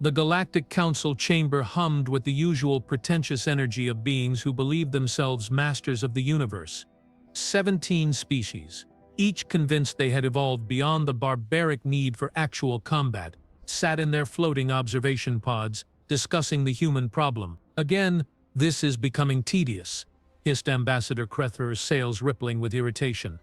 The Galactic Council chamber hummed with the usual pretentious energy of beings who believe themselves masters of the universe. 17 species, each convinced they had evolved beyond the barbaric need for actual combat, sat in their floating observation pods, discussing the human problem. Again, this is becoming tedious, hissed Ambassador Krether's sails rippling with irritation.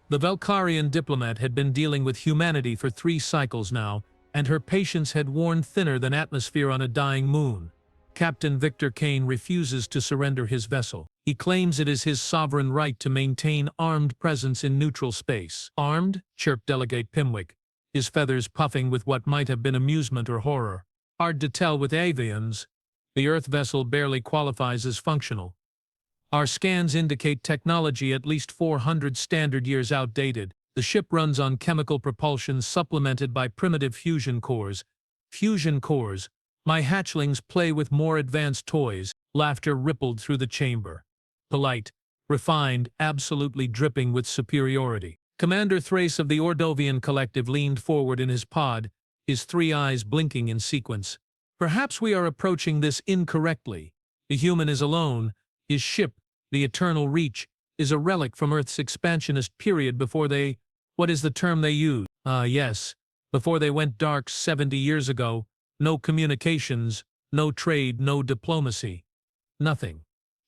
The Valkyrian diplomat had been dealing with humanity for 3 cycles now, and her patience had worn thinner than atmosphere on a dying moon. Captain Viktor Kane refuses to surrender his vessel. He claims it is his sovereign right to maintain armed presence in neutral space. Armed? Chirped Delegate Pimwick, his feathers puffing with what might have been amusement or horror. Hard to tell with avians. The Earth vessel barely qualifies as functional. Our scans indicate technology at least 400 standard years outdated. The ship runs on chemical propulsion supplemented by primitive fusion cores. Fusion cores. My hatchlings play with more advanced toys. Laughter rippled through the chamber. Polite, refined, absolutely dripping with superiority. Commander Thrace of the Ordovian Collective leaned forward in his pod, his 3 eyes blinking in sequence. Perhaps we are approaching this incorrectly. The human is alone. His ship, the Eternal Reach, is a relic from Earth's expansionist period before they… What is the term they use? Yes. Before they went dark 70 years ago. No communications, no trade, no diplomacy. Nothing.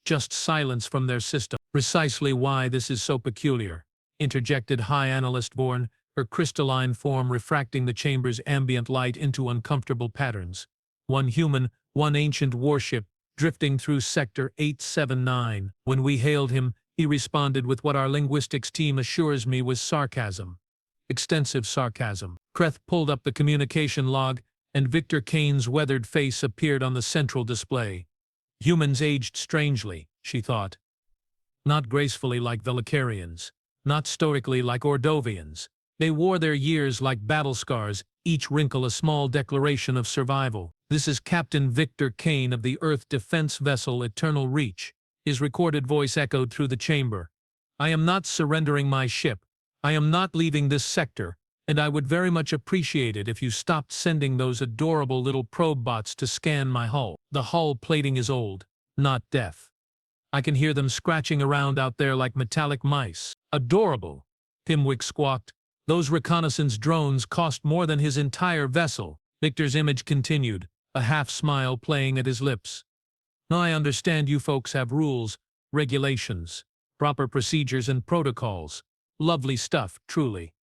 Just silence from their system. Precisely why this is so peculiar, interjected High Analyst Vorn, her crystalline form refracting the chamber's ambient light into uncomfortable patterns. One human, one ancient warship, drifting through Sector 879. When we hailed him, he responded with what our linguistics team assures me was sarcasm. Extensive sarcasm. Kreth pulled up the communication log, and Viktor Kane's weathered face appeared on the central display. Humans aged strangely, she thought. Not gracefully like Valkyrians, not stoically like Ordovians. They wore their years like battle scars, each wrinkle a small declaration of survival. This is Captain Viktor Kane of the Earth defense vessel Eternal Reach. His recorded voice echoed through the chamber. I am not surrendering my ship. I am not leaving this sector, and I would very much appreciate it if you stopped sending those adorable little probe bots to scan my hull. The hull plating is old, not deaf. I can hear them scratching around out there like metallic mice. Adorable, Pimwick squawked. Those reconnaissance drones cost more than his entire vessel. Victor's image continued, a half-smile playing at his lips. I understand you folks have rules, regulations, proper procedures and protocols. Lovely stuff, truly.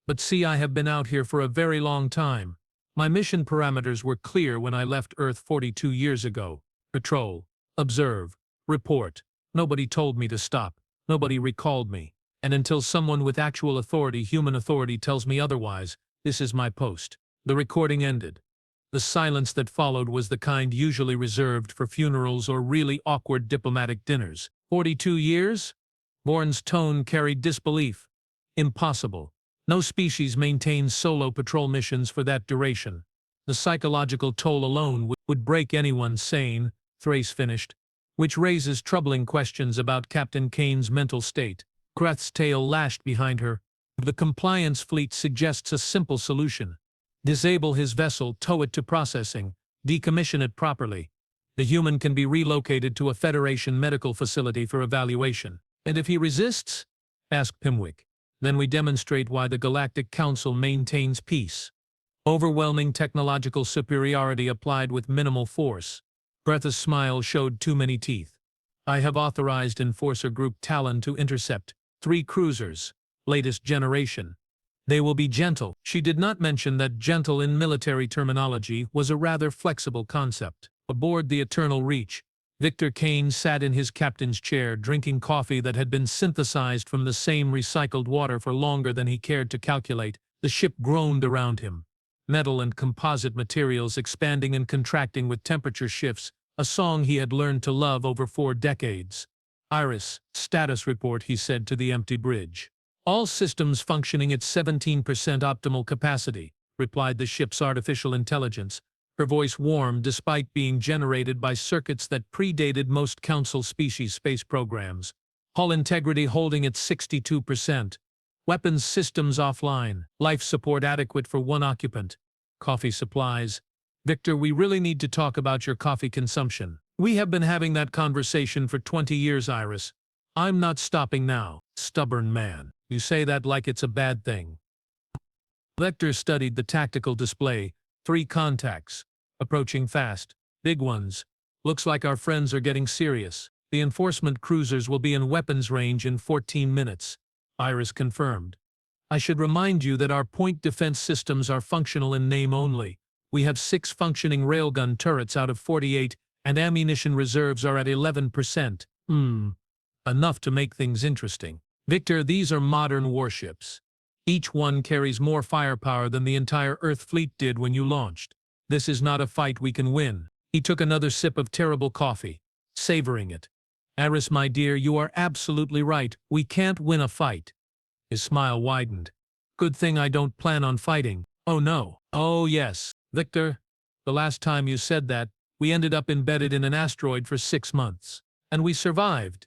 But see, I have been out here for a very long time. My mission parameters were clear when I left Earth 42 years ago. Patrol, observe, report. Nobody told me to stop. Nobody recalled me. And until someone with actual authority, human authority, tells me otherwise, this is my post. The recording ended. The silence that followed was the kind usually reserved for funerals or really awkward diplomatic dinners. 42 years? Vorn's tone carried disbelief. Impossible. No species maintains solo patrol missions for that duration. The psychological toll alone would break anyone sane, Thrace finished, which raises troubling questions about Captain Kane's mental state. Kreth's tail lashed behind her. The compliance fleet suggests a simple solution. Disable his vessel, tow it to processing, decommission it properly. The human can be relocated to a Federation medical facility for evaluation. And if he resists? Asked Pimwick. Then we demonstrate why the Galactic Council maintains peace. Overwhelming technological superiority applied with minimal force. Greta's smile showed too many teeth. I have authorized Enforcer Group Talon to intercept 3 cruisers, latest generation. They will be gentle. She did not mention that gentle in military terminology was a rather flexible concept. Aboard the Eternal Reach, Viktor Kane sat in his captain's chair drinking coffee that had been synthesized from the same recycled water for longer than he cared to calculate. The ship groaned around him. Metal and composite materials expanding and contracting with temperature shifts, a song he had learned to love over 4 decades. Iris, status report, he said to the empty bridge. All systems functioning at 17% optimal capacity, replied the ship's artificial intelligence, her voice warm despite being generated by circuits that predated most Council species space programs. Hull integrity holding at 62%. Weapons systems offline. Life support adequate for 1 occupant. Coffee supplies. Victor, we really need to talk about your coffee consumption. We have been having that conversation for 20 years, Iris. I'm not stopping now. Stubborn man. You say that like it's a bad thing. Victor studied the tactical display. 3 contacts. Approaching fast. Big ones. Looks like our friends are getting serious. The enforcement cruisers will be in weapons range in 14 minutes. Iris confirmed. I should remind you that our point defense systems are functional in name only. We have 6 functioning railgun turrets out of 48, and ammunition reserves are at 11%. Enough to make things interesting. Victor, these are modern warships. Each one carries more firepower than the entire Earth fleet did when you launched. This is not a fight we can win. He took another sip of terrible coffee, savoring it. Iris, my dear, you are absolutely right. We can't win a fight. His smile widened. Good thing I don't plan on fighting. Oh no. Oh yes. Victor, the last time you said that, we ended up embedded in an asteroid for 6 months. And we survived.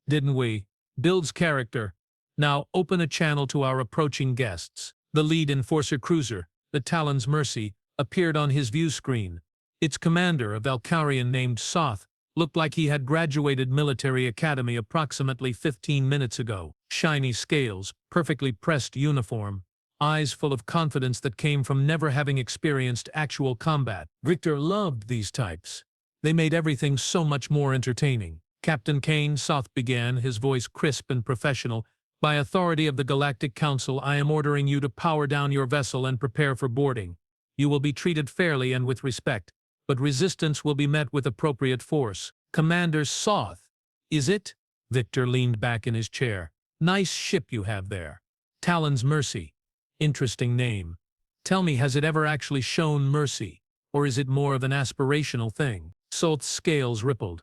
Didn't we? Builds character. Now open a channel to our approaching guests. The lead enforcer cruiser, the Talon's Mercy, appeared on his view screen. Its commander, a Valkyrian named Soth, looked like he had graduated military academy approximately 15 minutes ago. Shiny scales, perfectly pressed uniform, eyes full of confidence that came from never having experienced actual combat. Victor loved these types. They made everything so much more entertaining. Captain Kane, Soth began, his voice crisp and professional. By authority of the Galactic Council, I am ordering you to power down your vessel and prepare for boarding. You will be treated fairly and with respect, but resistance will be met with appropriate force. Commander Soth, is it? Victor leaned back in his chair. Nice ship you have there. Talon's Mercy. Interesting name. Tell me, has it ever actually shown mercy, or is it more of an aspirational thing? Soth's scales rippled,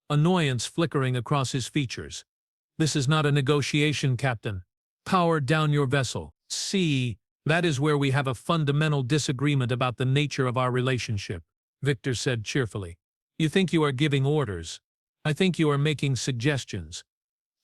annoyance flickering across his features. This is not a negotiation, Captain. Power down your vessel. See, that is where we have a fundamental disagreement about the nature of our relationship, Victor said cheerfully. You think you are giving orders. I think you are making suggestions.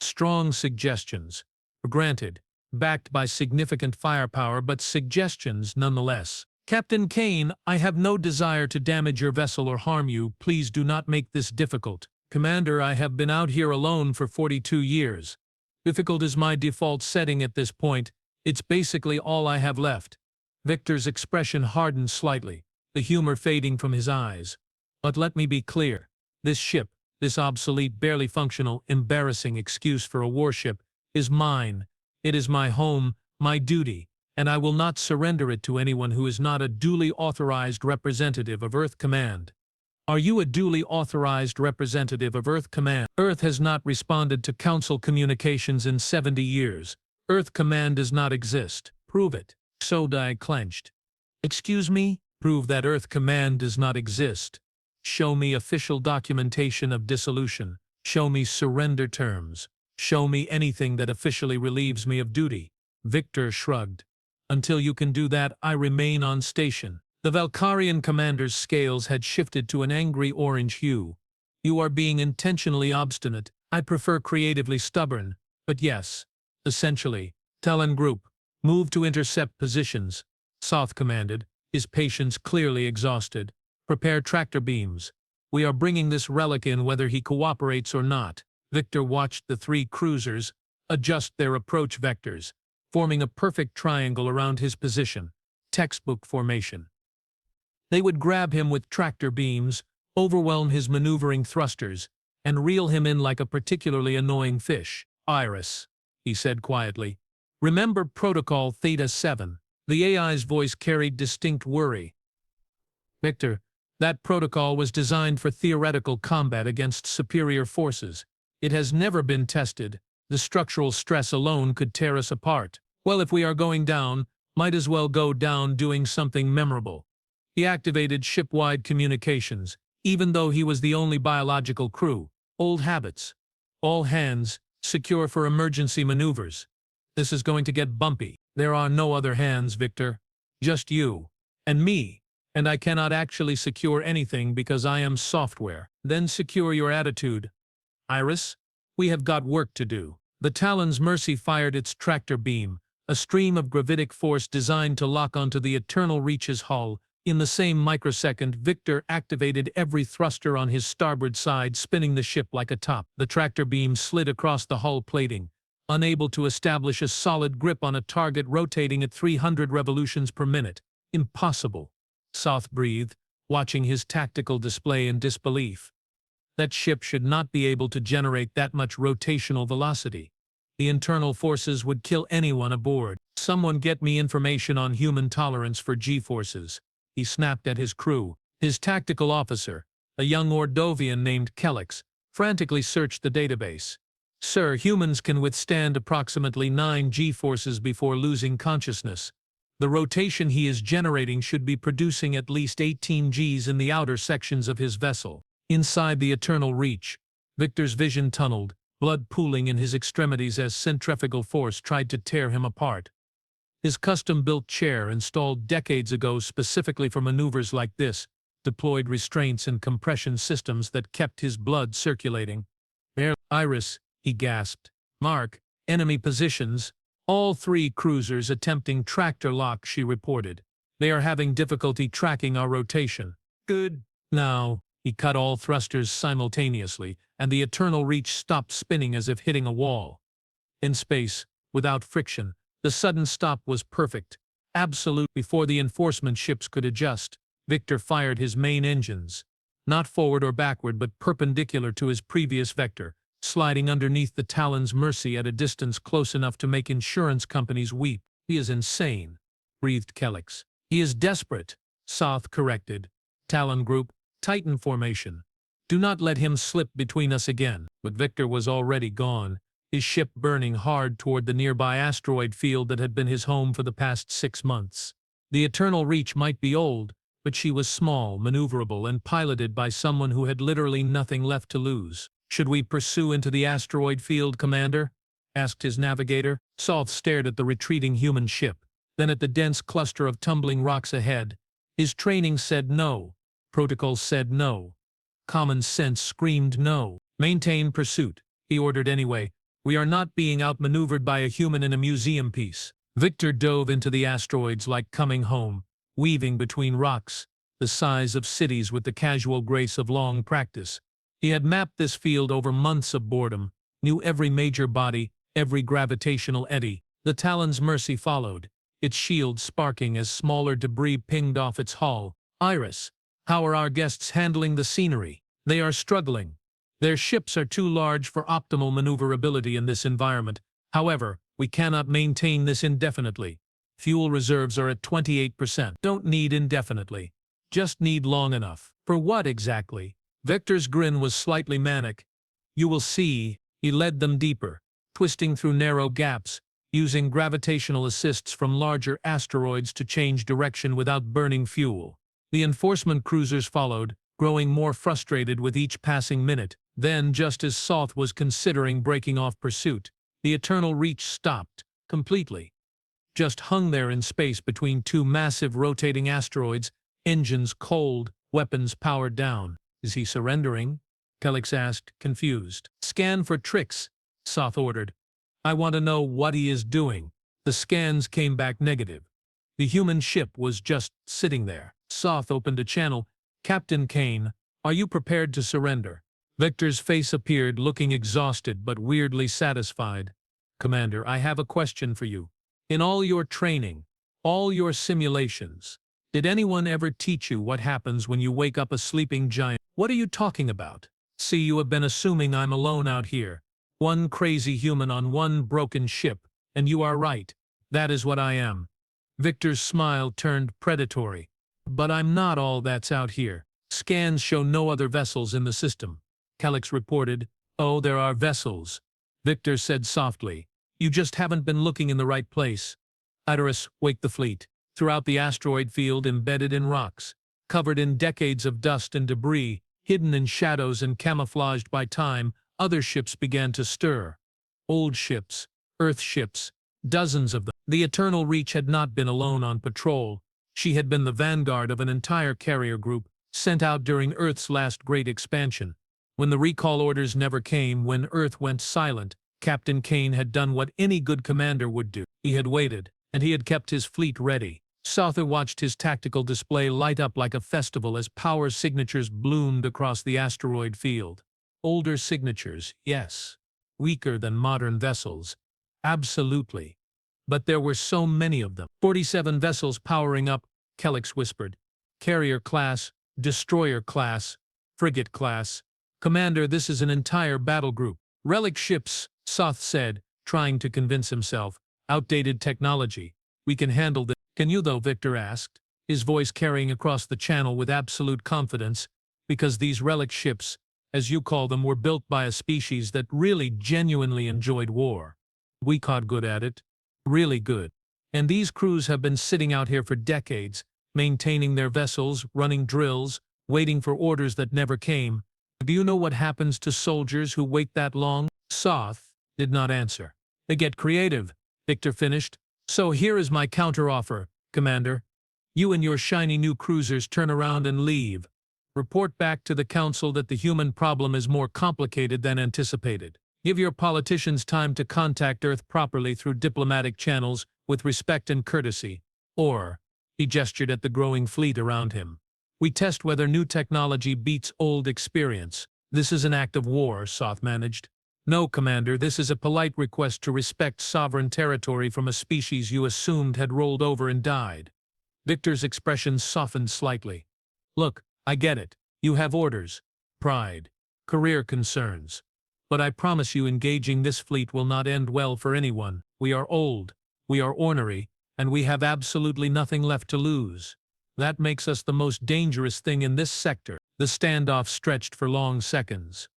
Strong suggestions. Granted, backed by significant firepower, but suggestions nonetheless. Captain Kane, I have no desire to damage your vessel or harm you. Please do not make this difficult. Commander, I have been out here alone for 42 years. Difficult is my default setting at this point. It's basically all I have left. Victor's expression hardened slightly, the humor fading from his eyes. But let me be clear. This ship, this obsolete, barely functional, embarrassing excuse for a warship, is mine. It is my home, my duty, and I will not surrender it to anyone who is not a duly authorized representative of Earth Command. Are you a duly authorized representative of Earth Command? Earth has not responded to Council communications in 70 years. Earth Command does not exist. Prove it. Sodai clenched. Excuse me? Prove that Earth Command does not exist. Show me official documentation of dissolution. Show me surrender terms. Show me anything that officially relieves me of duty. Victor shrugged. Until you can do that, I remain on station. The Valkyrian commander's scales had shifted to an angry orange hue. You are being intentionally obstinate. I prefer creatively stubborn, but yes, essentially. Talon Group, move to intercept positions, Soth commanded, his patience clearly exhausted. Prepare tractor beams. We are bringing this Relic in whether he cooperates or not. Victor watched the 3 cruisers adjust their approach vectors, forming a perfect triangle around his position. Textbook formation. They would grab him with tractor beams, overwhelm his maneuvering thrusters, and reel him in like a particularly annoying fish. Iris, he said quietly. Remember Protocol Theta 7. The AI's voice carried distinct worry. Victor, that protocol was designed for theoretical combat against superior forces. It has never been tested. The structural stress alone could tear us apart. Well, if we are going down, might as well go down doing something memorable. He activated ship-wide communications, even though he was the only biological crew. Old habits. All hands, secure for emergency maneuvers. This is going to get bumpy. There are no other hands, Victor. Just you. And me. And I cannot actually secure anything because I am software. Then secure your attitude. Iris, we have got work to do. The Talon's Mercy fired its tractor beam, a stream of gravitic force designed to lock onto the Eternal Reach's hull, In the same microsecond, Viktor activated every thruster on his starboard side, spinning the ship like a top. The tractor beam slid across the hull plating, unable to establish a solid grip on a target rotating at 300 revolutions per minute. Impossible. Soth breathed, watching his tactical display in disbelief. That ship should not be able to generate that much rotational velocity. The internal forces would kill anyone aboard. Someone get me information on human tolerance for G-forces, he snapped at his crew. His tactical officer, a young Ordovian named Kelix, frantically searched the database. Sir, humans can withstand approximately 9 G-forces before losing consciousness. The rotation he is generating should be producing at least 18 Gs in the outer sections of his vessel. Inside the Eternal Reach, Viktor's vision tunneled, blood pooling in his extremities as centrifugal force tried to tear him apart. His custom-built chair, installed decades ago specifically for maneuvers like this, deployed restraints and compression systems that kept his blood circulating. Iris, he gasped. Mark, enemy positions. All 3 cruisers attempting tractor lock, she reported. They are having difficulty tracking our rotation. Good. Now, he cut all thrusters simultaneously, and the Eternal Reach stopped spinning as if hitting a wall. In space, without friction, the sudden stop was perfect, absolute. Before the enforcement ships could adjust, Viktor fired his main engines, not forward or backward but perpendicular to his previous vector, sliding underneath the Talon's Mercy at a distance close enough to make insurance companies weep. He is insane, breathed Kelix. He is desperate, Soth corrected. Talon Group, Titan formation. Do not let him slip between us again. But Viktor was already gone, his ship burning hard toward the nearby asteroid field that had been his home for the past 6 months. The Eternal Reach might be old, but she was small, maneuverable, and piloted by someone who had literally nothing left to lose. Should we pursue into the asteroid field, Commander? Asked his navigator. Soth stared at the retreating human ship, then at the dense cluster of tumbling rocks ahead. His training said no. Protocol said no. Common sense screamed no. Maintain pursuit, he ordered anyway. We are not being outmaneuvered by a human in a museum piece. Viktor dove into the asteroids like coming home, weaving between rocks, the size of cities with the casual grace of long practice. He had mapped this field over months of boredom, knew every major body, every gravitational eddy. The Talon's Mercy followed, its shield sparking as smaller debris pinged off its hull. Iris, how are our guests handling the scenery? They are struggling. Their ships are too large for optimal maneuverability in this environment. However, we cannot maintain this indefinitely. Fuel reserves are at 28%. Don't need indefinitely. Just need long enough. For what exactly? Viktor's grin was slightly manic. You will see. He led them deeper, twisting through narrow gaps, using gravitational assists from larger asteroids to change direction without burning fuel. The enforcement cruisers followed, growing more frustrated with each passing minute. Then, just as Soth was considering breaking off pursuit, the Eternal Reach stopped, completely. Just hung there in space between 2 massive rotating asteroids, engines cold, weapons powered down. Is he surrendering? Kelix asked, confused. Scan for tricks, Soth ordered. I want to know what he is doing. The scans came back negative. The human ship was just sitting there. Soth opened a channel. Captain Kane, are you prepared to surrender? Viktor's face appeared, looking exhausted but weirdly satisfied. Commander, I have a question for you. In all your training, all your simulations, did anyone ever teach you what happens when you wake up a sleeping giant? What are you talking about? See, you have been assuming I'm alone out here. One crazy human on one broken ship, and you are right. That is what I am. Viktor's smile turned predatory. But I'm not all that's out here. Scans show no other vessels in the system. Kelix reported. Oh, there are vessels, Viktor said softly. You just haven't been looking in the right place. Iris, wake the fleet. Throughout the asteroid field, embedded in rocks, covered in decades of dust and debris, hidden in shadows and camouflaged by time, other ships began to stir. Old ships, Earth ships, dozens of them. The Eternal Reach had not been alone on patrol. She had been the vanguard of an entire carrier group, sent out during Earth's last great expansion. When the recall orders never came, when Earth went silent, Captain Kane had done what any good commander would do. He had waited, and he had kept his fleet ready. Sothar watched his tactical display light up like a festival as power signatures bloomed across the asteroid field. Older signatures, yes. Weaker than modern vessels. Absolutely. But there were so many of them. 47 vessels powering up, Kellex whispered. Carrier class, destroyer class, frigate class. Commander, this is an entire battle group. Relic ships, Soth said, trying to convince himself. Outdated technology. We can handle this. Can you though, Viktor asked, his voice carrying across the channel with absolute confidence, because these relic ships, as you call them, were built by a species that really genuinely enjoyed war. We caught good at it. Really good. And these crews have been sitting out here for decades, maintaining their vessels, running drills, waiting for orders that never came. Do you know what happens to soldiers who wait that long? Soth did not answer. They get creative, Viktor finished. So here is my counteroffer, Commander. You and your shiny new cruisers turn around and leave. Report back to the Council that the human problem is more complicated than anticipated. Give your politicians time to contact Earth properly through diplomatic channels with respect and courtesy. Or, he gestured at the growing fleet around him, we test whether new technology beats old experience. This is an act of war, Soth managed. No, Commander, this is a polite request to respect sovereign territory from a species you assumed had rolled over and died. Viktor's expression softened slightly. Look, I get it. You have orders, pride, career concerns. But I promise you engaging this fleet will not end well for anyone. We are old, we are ornery, and we have absolutely nothing left to lose. That makes us the most dangerous thing in this sector. The standoff stretched for long seconds.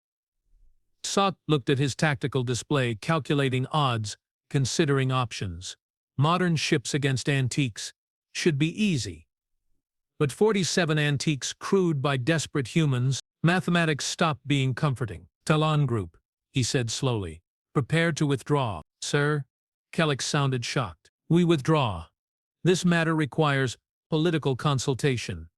Soth looked at his tactical display, calculating odds, considering options. Modern ships against antiques should be easy. But 47 antiques crewed by desperate humans, mathematics stopped being comforting. Talon Group, he said slowly. Prepare to withdraw. Sir? Kellex sounded shocked. We withdraw. This matter requires political consultation.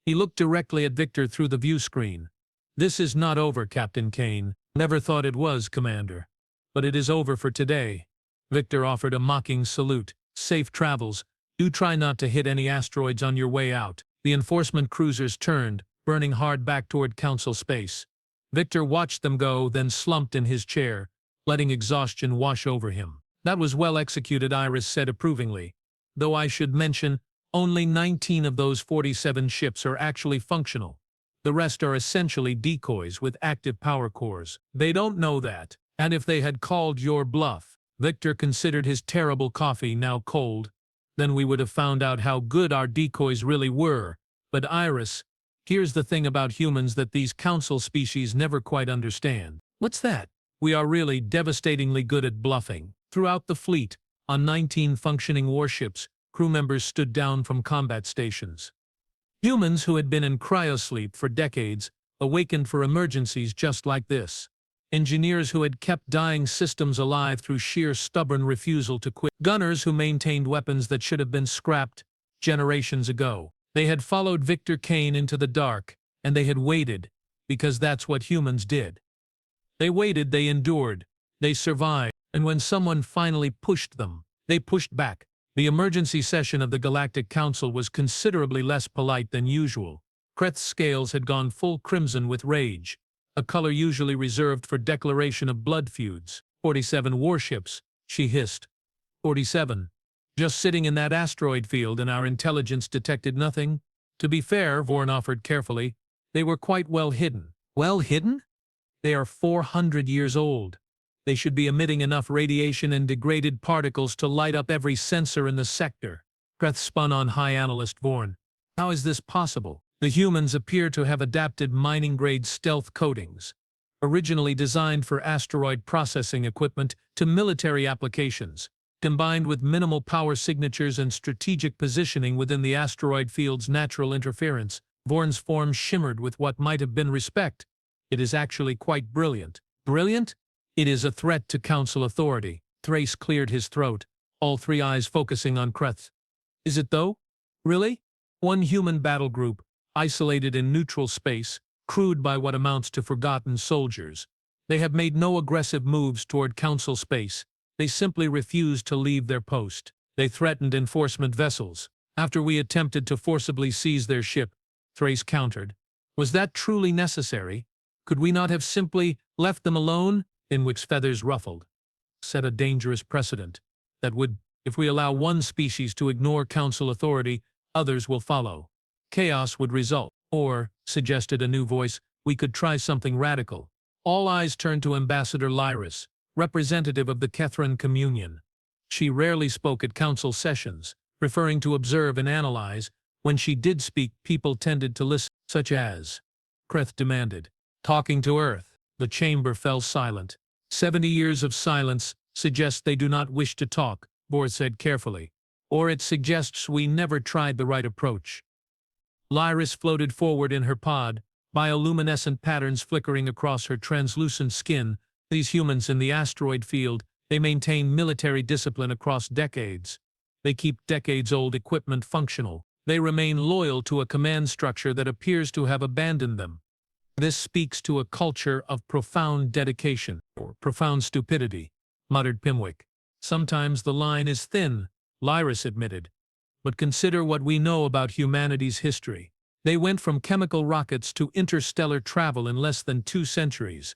He looked directly at Viktor through the view screen. This is not over, Captain Kane. Never thought it was, Commander. But it is over for today. Viktor offered a mocking salute. Safe travels. Do try not to hit any asteroids on your way out. The enforcement cruisers turned, burning hard back toward Council space. Viktor watched them go, then slumped in his chair, letting exhaustion wash over him. That was well executed, Iris said approvingly. Though I should mention, only 19 of those 47 ships are actually functional. The rest are essentially decoys with active power cores. They don't know that, and if they had called your bluff, Viktor considered his terrible coffee now cold, then we would have found out how good our decoys really were. But Iris, here's the thing about humans that these council species never quite understand. What's that? We are really devastatingly good at bluffing. Throughout the fleet, on 19 functioning warships, crew members stood down from combat stations. Humans who had been in cryosleep for decades awakened for emergencies just like this. Engineers who had kept dying systems alive through sheer stubborn refusal to quit. Gunners who maintained weapons that should have been scrapped generations ago. They had followed Viktor Kane into the dark, and they had waited, because that's what humans did. They waited, they endured, they survived, and when someone finally pushed them, they pushed back. The emergency session of the Galactic Council was considerably less polite than usual. Kreth's scales had gone full crimson with rage, a color usually reserved for declaration of blood feuds. 47 warships, she hissed. 47. Just sitting in that asteroid field and our intelligence detected nothing? To be fair, Vorn offered carefully, they were quite well hidden. Well hidden? They are 400 years old. They should be emitting enough radiation and degraded particles to light up every sensor in the sector. Kreth spun on High Analyst Vorn. How is this possible? The humans appear to have adapted mining-grade stealth coatings, originally designed for asteroid processing equipment, to military applications. Combined with minimal power signatures and strategic positioning within the asteroid field's natural interference, Vorn's form shimmered with what might have been respect. It is actually quite brilliant. Brilliant? It is a threat to Council authority. Thrace cleared his throat, all three eyes focusing on Kreth. Is it though? Really? One human battle group, isolated in neutral space, crewed by what amounts to forgotten soldiers. They have made no aggressive moves toward Council space. They simply refused to leave their post. They threatened enforcement vessels. After we attempted to forcibly seize their ship, Thrace countered. Was that truly necessary? Could we not have simply left them alone? Inwick's feathers ruffled. Set a dangerous precedent. That would, if we allow one species to ignore council authority, others will follow. Chaos would result. Or, suggested a new voice, we could try something radical. All eyes turned to Ambassador Lyris, representative of the Kethran Communion. She rarely spoke at council sessions, preferring to observe and analyze. When she did speak, people tended to listen, such as Kreth demanded. Talking to Earth. The chamber fell silent. 70 years of silence suggest they do not wish to talk, Bor said carefully. Or it suggests we never tried the right approach. Lyris floated forward in her pod, bioluminescent patterns flickering across her translucent skin. These humans in the asteroid field, they maintain military discipline across decades. They keep decades-old equipment functional. They remain loyal to a command structure that appears to have abandoned them. This speaks to a culture of profound dedication, or profound stupidity, muttered Pimwick. Sometimes the line is thin, Lyris admitted. But consider what we know about humanity's history. They went from chemical rockets to interstellar travel in less than 2 centuries.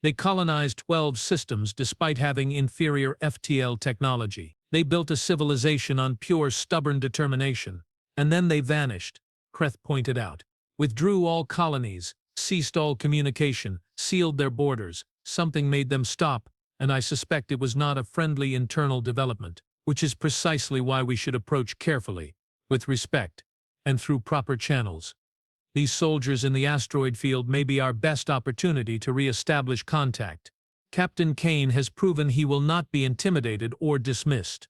They colonized 12 systems despite having inferior FTL technology. They built a civilization on pure stubborn determination. And then they vanished, Kreth pointed out. Withdrew all colonies, ceased all communication, sealed their borders. Something made them stop, and I suspect it was not a friendly internal development, which is precisely why we should approach carefully, with respect, and through proper channels. These soldiers in the asteroid field may be our best opportunity to re-establish contact. Captain Kane has proven he will not be intimidated or dismissed.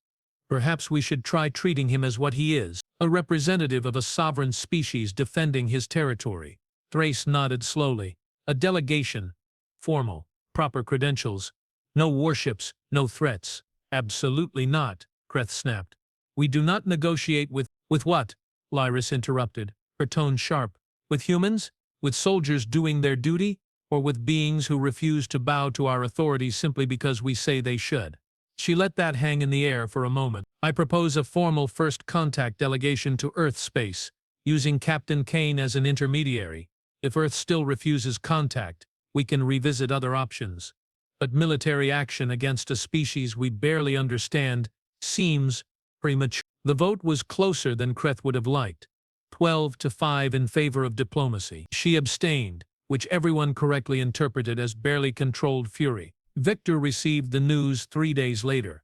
Perhaps we should try treating him as what he is, a representative of a sovereign species defending his territory. Thrace nodded slowly. A delegation. Formal. Proper credentials. No warships, no threats. Absolutely not, Kreth snapped. We do not negotiate with what? Lyris interrupted, her tone sharp. With humans? With soldiers doing their duty? Or with beings who refuse to bow to our authority simply because we say they should? She let that hang in the air for a moment. I propose a formal first contact delegation to Earth space, using Captain Kane as an intermediary. If Earth still refuses contact, we can revisit other options. But military action against a species we barely understand seems premature. The vote was closer than Kreth would have liked. 12-5 in favor of diplomacy. She abstained, which everyone correctly interpreted as barely controlled fury. Viktor received the news 3 days later.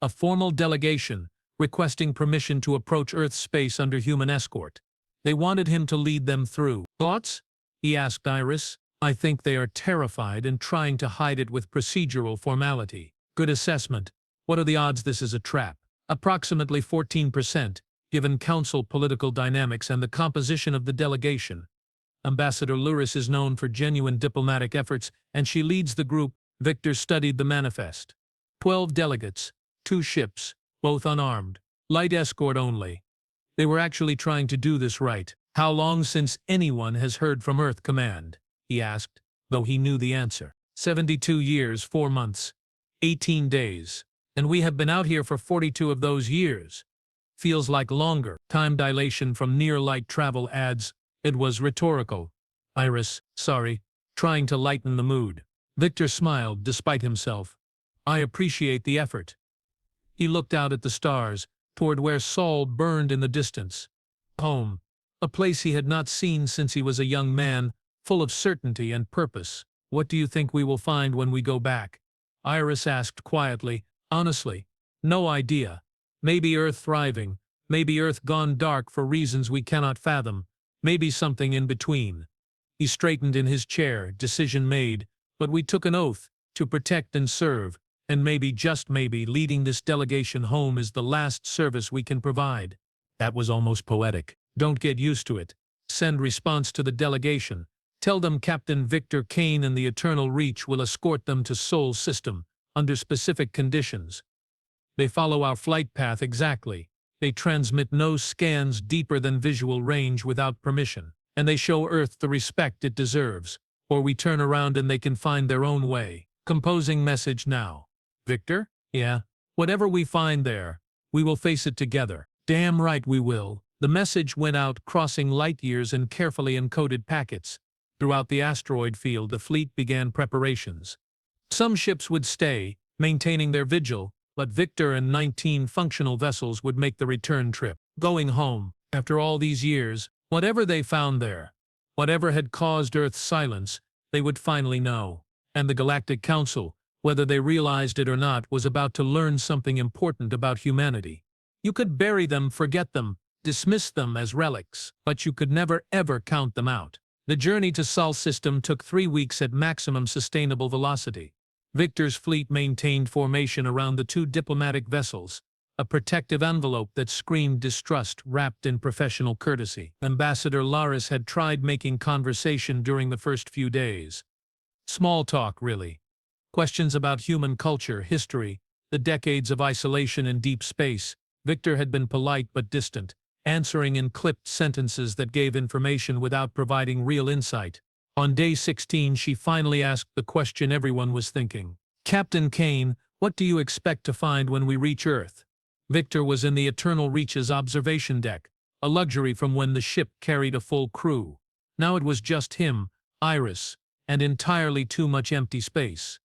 A formal delegation, requesting permission to approach Earth space under human escort. They wanted him to lead them through. Thoughts? He asked Iris. I think they are terrified and trying to hide it with procedural formality. Good assessment. What are the odds this is a trap? Approximately 14%, given council political dynamics and the composition of the delegation. Ambassador Lyris is known for genuine diplomatic efforts, and she leads the group. Viktor studied the manifest. 12 delegates, 2 ships, both unarmed, light escort only. They were actually trying to do this right. How long since anyone has heard from Earth Command? He asked, though he knew the answer. 72 years, 4 months, 18 days. And we have been out here for 42 of those years. Feels like longer. Time dilation from near-light travel adds. It was rhetorical. Iris, sorry, trying to lighten the mood. Viktor smiled despite himself. I appreciate the effort. He looked out at the stars, toward where Sol burned in the distance. Home. A place he had not seen since he was a young man, full of certainty and purpose. What do you think we will find when we go back? Iris asked quietly. Honestly, no idea. Maybe Earth thriving, maybe Earth gone dark for reasons we cannot fathom, maybe something in between. He straightened in his chair, decision made. But we took an oath to protect and serve, and maybe, just maybe, leading this delegation home is the last service we can provide. That was almost poetic. Don't get used to it. Send response to the delegation. Tell them Captain Viktor Kane and the Eternal Reach will escort them to Sol system, under specific conditions. They follow our flight path exactly. They transmit no scans deeper than visual range without permission, and they show Earth the respect it deserves. Or we turn around and they can find their own way. Composing message now. Viktor? Yeah. Whatever we find there, we will face it together. Damn right we will. The message went out, crossing light years in carefully encoded packets. Throughout the asteroid field, the fleet began preparations. Some ships would stay, maintaining their vigil, but Viktor and 19 functional vessels would make the return trip. Going home, after all these years, whatever they found there, whatever had caused Earth's silence, they would finally know. And the Galactic Council, whether they realized it or not, was about to learn something important about humanity. You could bury them, forget them, dismiss them as relics, but you could never ever count them out. The journey to Sol system took 3 weeks at maximum sustainable velocity. Viktor's fleet maintained formation around the 2 diplomatic vessels, a protective envelope that screamed distrust wrapped in professional courtesy. Ambassador Laris had tried making conversation during the first few days. Small talk, really. Questions about human culture, history, the decades of isolation in deep space. Viktor had been polite but distant, answering in clipped sentences that gave information without providing real insight. On day 16, she finally asked the question everyone was thinking. Captain Kane, what do you expect to find when we reach Earth? Viktor was in the Eternal Reach's observation deck, a luxury from when the ship carried a full crew. Now it was just him, Iris, and entirely too much empty space.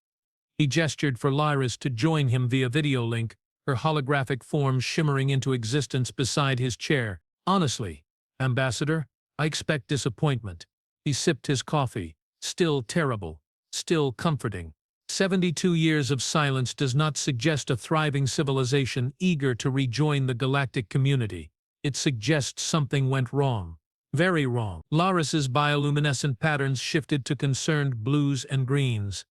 He gestured for Lyris to join him via video link, her holographic form shimmering into existence beside his chair. Honestly, Ambassador, I expect disappointment. He sipped his coffee. Still terrible. Still comforting. 72 years of silence does not suggest a thriving civilization eager to rejoin the galactic community. It suggests something went wrong. Very wrong. Laris's bioluminescent patterns shifted to concerned blues and greens.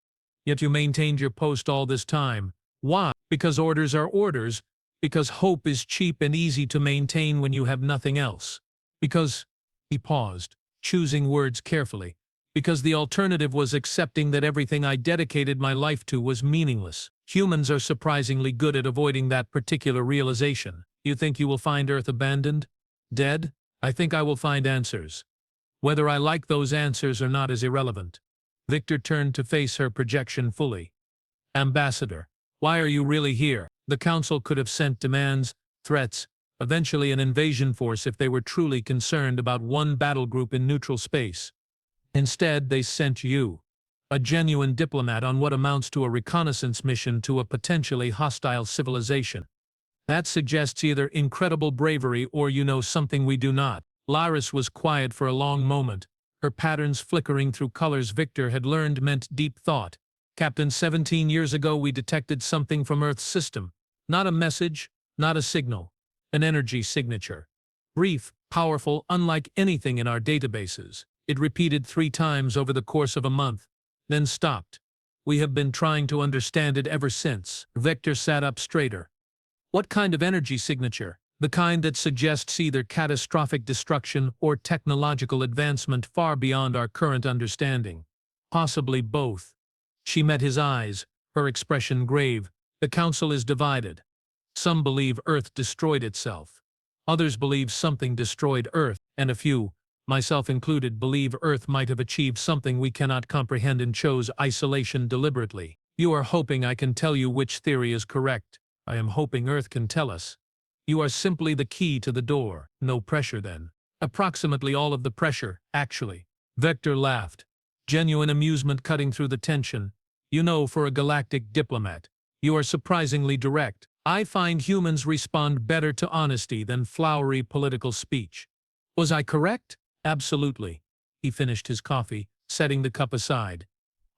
Yet you maintained your post all this time. Why? Because orders are orders. Because hope is cheap and easy to maintain when you have nothing else. Because... He paused, choosing words carefully. Because the alternative was accepting that everything I dedicated my life to was meaningless. Humans are surprisingly good at avoiding that particular realization. You think you will find Earth abandoned? Dead? I think I will find answers. Whether I like those answers or not is irrelevant. Viktor turned to face her projection fully. Ambassador, why are you really here? The Council could have sent demands, threats, eventually an invasion force if they were truly concerned about one battle group in neutral space. Instead, they sent you, a genuine diplomat on what amounts to a reconnaissance mission to a potentially hostile civilization. That suggests either incredible bravery or you know something we do not. Laris was quiet for a long moment, her patterns flickering through colors Viktor had learned meant deep thought. Captain, 17 years ago we detected something from Earth's system. Not a message, not a signal. An energy signature. Brief, powerful, unlike anything in our databases. It repeated 3 times over the course of a month, then stopped. We have been trying to understand it ever since. Viktor sat up straighter. What kind of energy signature? The kind that suggests either catastrophic destruction or technological advancement far beyond our current understanding. Possibly both. She met his eyes, her expression grave. The Council is divided. Some believe Earth destroyed itself. Others believe something destroyed Earth, and a few, myself included, believe Earth might have achieved something we cannot comprehend and chose isolation deliberately. You are hoping I can tell you which theory is correct. I am hoping Earth can tell us. You are simply the key to the door. No pressure then. Approximately all of the pressure, actually. Viktor laughed. Genuine amusement cutting through the tension. You know, for a galactic diplomat, you are surprisingly direct. I find humans respond better to honesty than flowery political speech. Was I correct? Absolutely. He finished his coffee, setting the cup aside.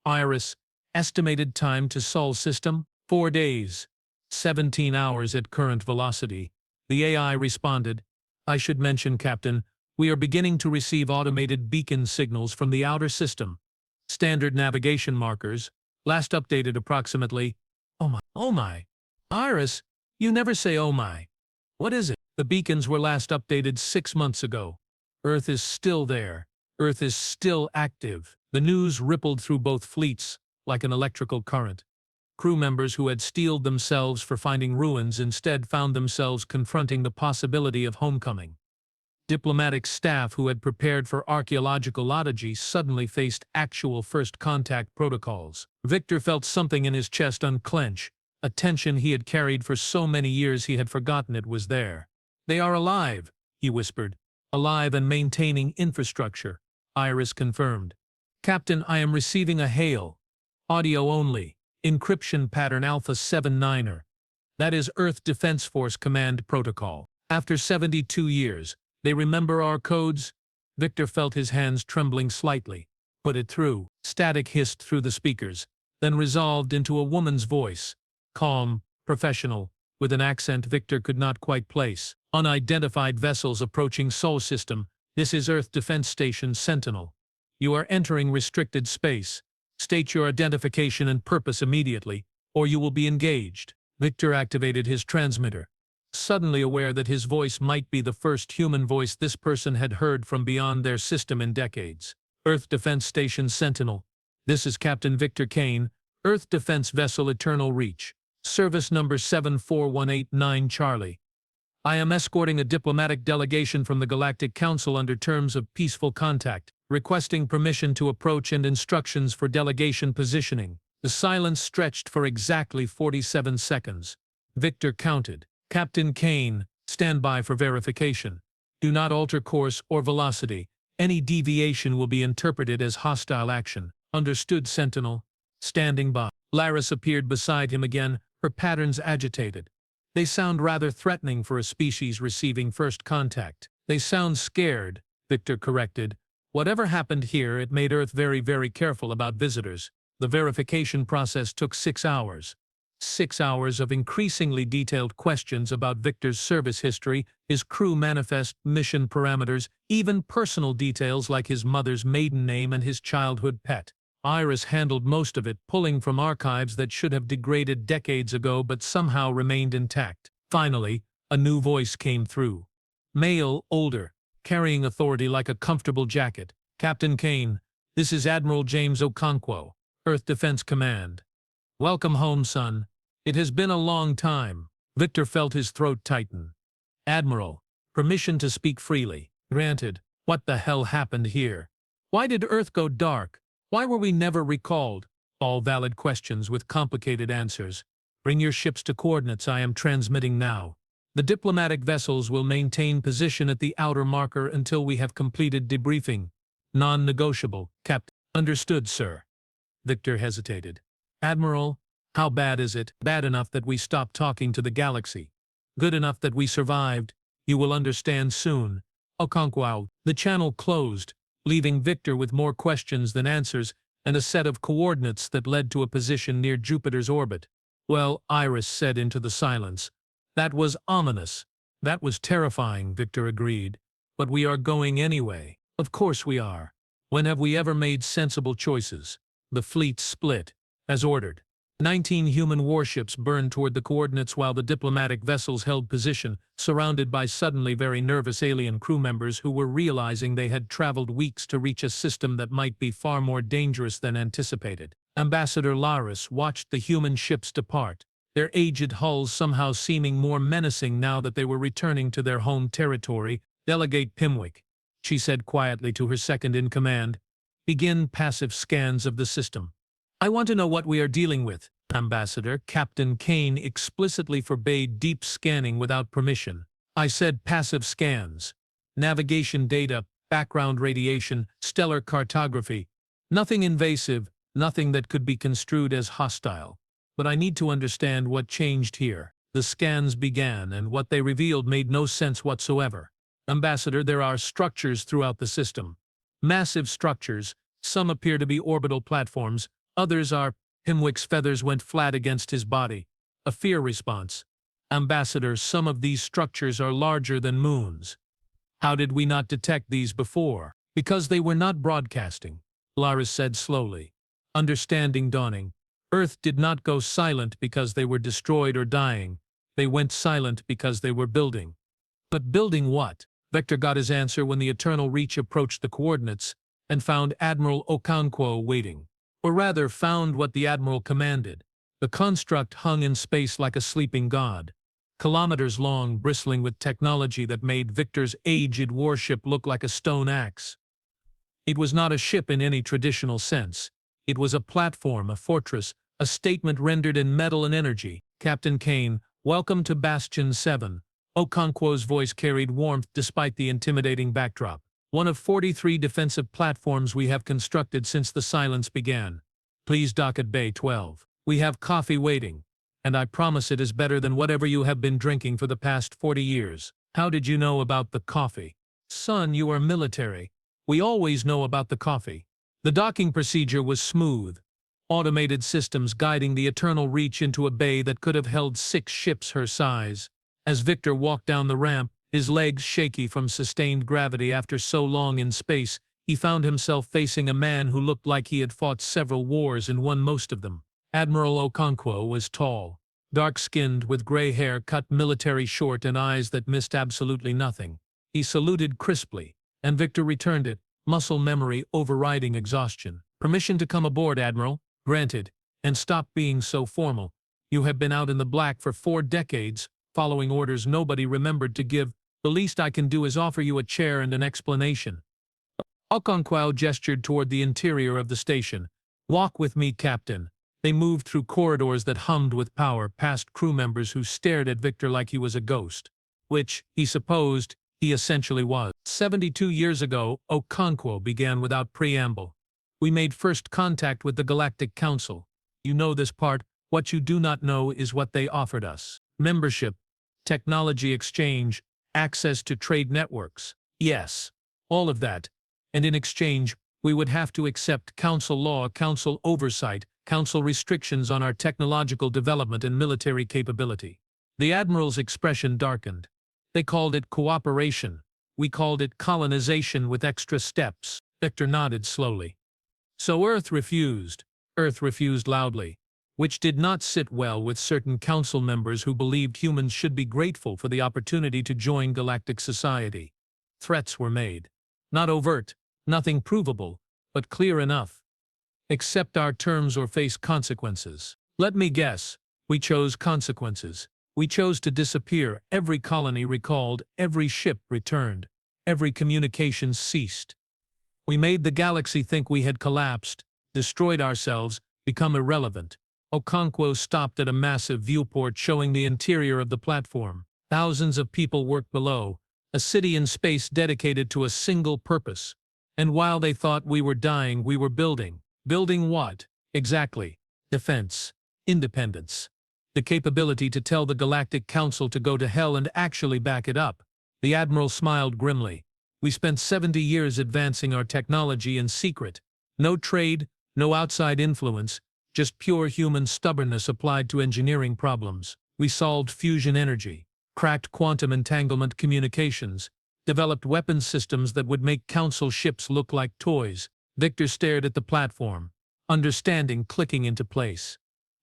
Iris, estimated time to Sol system? 4 days. 17 hours at current velocity. The AI responded. I should mention, Captain, we are beginning to receive automated beacon signals from the outer system. Standard navigation markers, last updated approximately. Oh my. Iris, you never say oh my. What is it? The beacons were last updated 6 months ago. Earth is still there. Earth is still active. The news rippled through both fleets, like an electrical current. Crew members who had steeled themselves for finding ruins instead found themselves confronting the possibility of homecoming. Diplomatic staff who had prepared for archaeological oddity suddenly faced actual first contact protocols. Viktor felt something in his chest unclench, a tension he had carried for so many years he had forgotten it was there. They are alive, he whispered. Alive and maintaining infrastructure. Iris confirmed. Captain, I am receiving a hail. Audio only. Encryption pattern Alpha 79er. That is Earth Defense Force Command Protocol. After 72 years, they remember our codes? Viktor felt his hands trembling slightly. Put it through. Static hissed through the speakers, then resolved into a woman's voice. Calm, professional, with an accent Viktor could not quite place. Unidentified vessels approaching Sol System. This is Earth Defense Station Sentinel. You are entering restricted space. State your identification and purpose immediately, or you will be engaged. Viktor activated his transmitter, suddenly aware that his voice might be the first human voice this person had heard from beyond their system in decades. Earth Defense Station Sentinel. This is Captain Viktor Kane, Earth Defense Vessel Eternal Reach. Service number 74189 Charlie. I am escorting a diplomatic delegation from the Galactic Council under terms of peaceful contact, requesting permission to approach and instructions for delegation positioning. The silence stretched for exactly 47 seconds. Viktor counted. Captain Kane, stand by for verification. Do not alter course or velocity. Any deviation will be interpreted as hostile action. Understood, Sentinel. Standing by. Laris appeared beside him again, her patterns agitated. They sound rather threatening for a species receiving first contact. They sound scared, Viktor corrected. Whatever happened here, it made Earth very, very careful about visitors. The verification process took 6 hours. 6 hours of increasingly detailed questions about Viktor's service history, his crew manifest, mission parameters, even personal details like his mother's maiden name and his childhood pet. Iris handled most of it, pulling from archives that should have degraded decades ago but somehow remained intact. Finally, a new voice came through. Male, older, carrying authority like a comfortable jacket. Captain Kane, this is Admiral James Okonkwo, Earth Defense Command. Welcome home, son. It has been a long time. Viktor felt his throat tighten. Admiral, permission to speak freely. Granted. What the hell happened here? Why did Earth go dark? Why were we never recalled? All valid questions with complicated answers. Bring your ships to coordinates I am transmitting now. The diplomatic vessels will maintain position at the outer marker until we have completed debriefing. Non-negotiable, Captain. Understood, sir. Viktor hesitated. Admiral, how bad is it? Bad enough that we stopped talking to the galaxy. Good enough that we survived. You will understand soon. Okonkwo. The channel closed, leaving Viktor with more questions than answers and a set of coordinates that led to a position near Jupiter's orbit. Well, Iris said into the silence. That was ominous. That was terrifying, Viktor agreed. But we are going anyway. Of course we are. When have we ever made sensible choices? The fleet split, as ordered. 19 human warships burned toward the coordinates while the diplomatic vessels held position, surrounded by suddenly very nervous alien crew members who were realizing they had traveled weeks to reach a system that might be far more dangerous than anticipated. Ambassador Laris watched the human ships depart, their aged hulls somehow seeming more menacing now that they were returning to their home territory. Delegate Pimwick, she said quietly to her second-in-command, begin passive scans of the system. I want to know what we are dealing with. Ambassador, Captain Kane explicitly forbade deep scanning without permission. I said passive scans. Navigation data, background radiation, stellar cartography. Nothing invasive, nothing that could be construed as hostile. But I need to understand what changed here. The scans began, and what they revealed made no sense whatsoever. Ambassador, there are structures throughout the system. Massive structures. Some appear to be orbital platforms. Others are. Pimwick's feathers went flat against his body. A fear response. Ambassador, some of these structures are larger than moons. How did we not detect these before? Because they were not broadcasting, Laris said slowly. Understanding dawning. Earth did not go silent because they were destroyed or dying. They went silent because they were building. But building what? Viktor got his answer when the Eternal Reach approached the coordinates and found Admiral Okonkwo waiting. Or rather, found what the Admiral commanded. The construct hung in space like a sleeping god, kilometers long, bristling with technology that made Viktor's aged warship look like a stone axe. It was not a ship in any traditional sense. It was a platform, a fortress, a statement rendered in metal and energy. Captain Kane, welcome to Bastion 7. Okonkwo's voice carried warmth despite the intimidating backdrop. One of 43 defensive platforms we have constructed since the silence began. Please dock at Bay 12. We have coffee waiting, and I promise it is better than whatever you have been drinking for the past 40 years. How did you know about the coffee? Son, you are military. We always know about the coffee. The docking procedure was smooth. Automated systems guiding the Eternal Reach into a bay that could have held 6 ships her size. As Viktor walked down the ramp, his legs shaky from sustained gravity after so long in space, he found himself facing a man who looked like he had fought several wars and won most of them. Admiral Okonkwo was tall, dark-skinned with gray hair cut military short and eyes that missed absolutely nothing. He saluted crisply, and Viktor returned it, muscle memory overriding exhaustion. Permission to come aboard, Admiral. Granted. And stop being so formal. You have been out in the black for 4 decades, following orders nobody remembered to give. The least I can do is offer you a chair and an explanation. Okonkwo gestured toward the interior of the station. Walk with me, Captain. They moved through corridors that hummed with power, past crew members who stared at Viktor like he was a ghost. Which, he supposed, he essentially was. 72 years ago, Okonkwo began without preamble. We made first contact with the Galactic Council. You know this part. What you do not know is what they offered us. Membership, technology exchange, access to trade networks. Yes, all of that. And in exchange, we would have to accept Council law, Council oversight, Council restrictions on our technological development and military capability. The Admiral's expression darkened. They called it cooperation. We called it colonization with extra steps. Viktor nodded slowly. So Earth refused. Earth refused loudly, which did not sit well with certain council members who believed humans should be grateful for the opportunity to join galactic society. Threats were made. Not overt, nothing provable, but clear enough. Accept our terms or face consequences. Let me guess, we chose consequences. We chose to disappear. Every colony recalled, every ship returned, every communication ceased. We made the galaxy think we had collapsed, destroyed ourselves, become irrelevant. Okonkwo stopped at a massive viewport showing the interior of the platform. Thousands of people worked below, a city in space dedicated to a single purpose. And while they thought we were dying, we were building. Building what? Exactly. Defense. Independence. The capability to tell the Galactic Council to go to hell and actually back it up. The Admiral smiled grimly. We spent 70 years advancing our technology in secret. No trade, no outside influence, just pure human stubbornness applied to engineering problems. We solved fusion energy, cracked quantum entanglement communications, developed weapons systems that would make Council ships look like toys. Viktor stared at the platform, understanding clicking into place.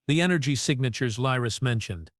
The energy signatures Lyris mentioned.